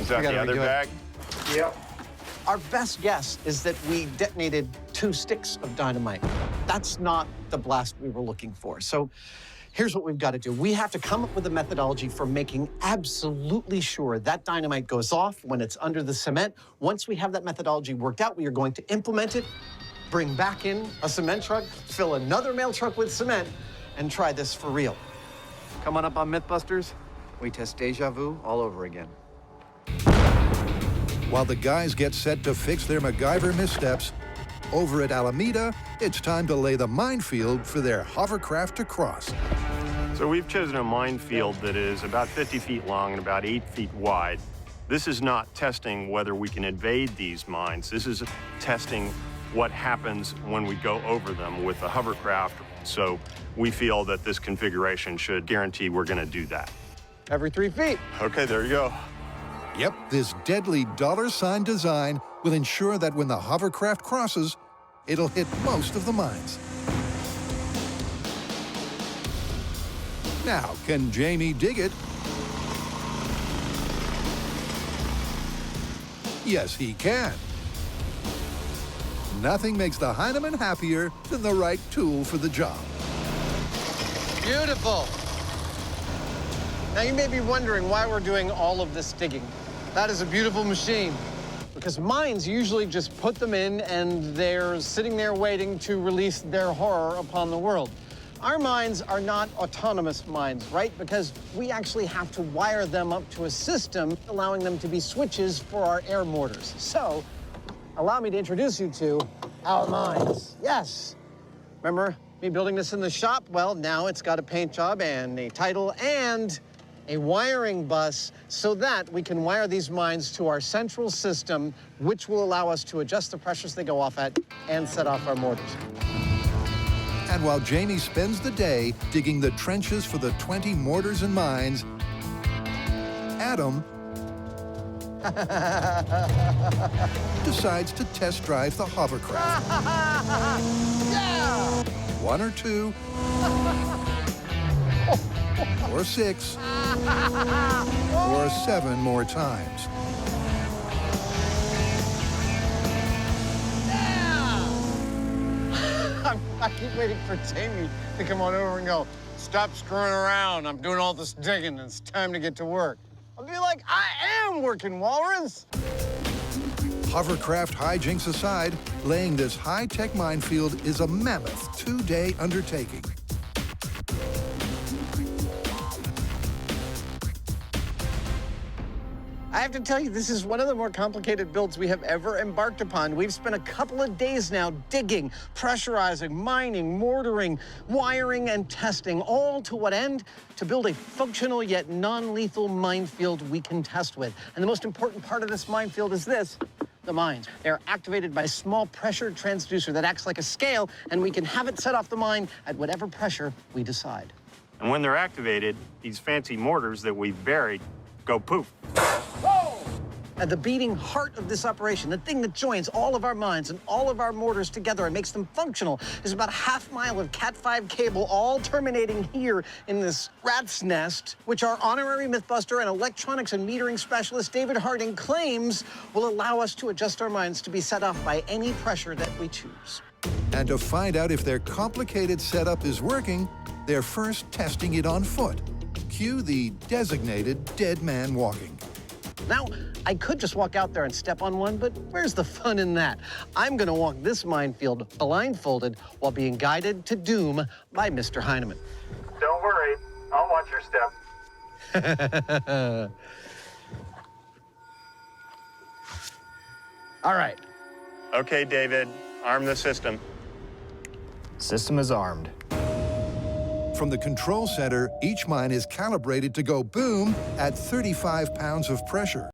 Is that the other bag? Yep. Our best guess is that we detonated 2 sticks of dynamite. That's not the blast we were looking for. So here's what we've got to do. We have to come up with a methodology for making absolutely sure that dynamite goes off when it's under the cement. Once we have that methodology worked out, we are going to implement it, bring back in a cement truck, fill another mail truck with cement, and try this for real. Come on up on Mythbusters. We test deja vu all over again. While the guys get set to fix their MacGyver missteps, over at Alameda, it's time to lay the minefield for their hovercraft to cross. So we've chosen a minefield that is about 50 feet long and about 8 feet wide. This is not testing whether we can evade these mines. This is testing what happens when we go over them with the hovercraft. So we feel that this configuration should guarantee we're going to do that. Every 3 feet. Okay, there you go. Yep, this deadly $sign design will ensure that when the hovercraft crosses, it'll hit most of the mines. Now, can Jamie dig it? Yes, he can. Nothing makes the Heineman happier than the right tool for the job. Beautiful. Now, you may be wondering why we're doing all of this digging. That is a beautiful machine. Because mines usually just put them in and they're sitting there waiting to release their horror upon the world. Our mines are not autonomous mines, right? Because we actually have to wire them up to a system, allowing them to be switches for our air mortars. So, allow me to introduce you to our mines. Yes. Remember me building this in the shop? Well, now it's got a paint job and a title and a wiring bus so that we can wire these mines to our central system, which will allow us to adjust the pressures they go off at and set off our mortars. And while Jamie spends the day digging the trenches for the 20 mortars and mines, Adam decides to test drive the hovercraft. Yeah! 1 or 2, or 6, or 7 more times. I keep waiting for Jamie to come on over and go, "Stop screwing around. I'm doing all this digging. It's time to get to work." I'll be like, "I am working, Walrus." Hovercraft hijinks aside, laying this high-tech minefield is a mammoth 2-day undertaking. I have to tell you, this is one of the more complicated builds we have ever embarked upon. We've spent a couple of days now digging, pressurizing, mining, mortaring, wiring, and testing, all to what end? To build a functional yet non-lethal minefield we can test with. And the most important part of this minefield is this: the mines. They're activated by a small pressure transducer that acts like a scale, and we can have it set off the mine at whatever pressure we decide. And when they're activated, these fancy mortars that we've buried go poof. At the beating heart of this operation, the thing that joins all of our mines and all of our mortars together and makes them functional, is about a half-mile of Cat5 cable, all terminating here in this rat's nest, which our honorary Mythbuster and electronics and metering specialist David Harding claims will allow us to adjust our mines to be set off by any pressure that we choose. And to find out if their complicated setup is working, they're first testing it on foot. Cue the designated dead man walking. Now, I could just walk out there and step on one, but where's the fun in that? I'm gonna walk this minefield blindfolded while being guided to doom by Mr. Heineman. Don't worry, I'll watch your step. All right. Okay, David, arm the system. System is armed. From the control center, each mine is calibrated to go boom at 35 pounds of pressure.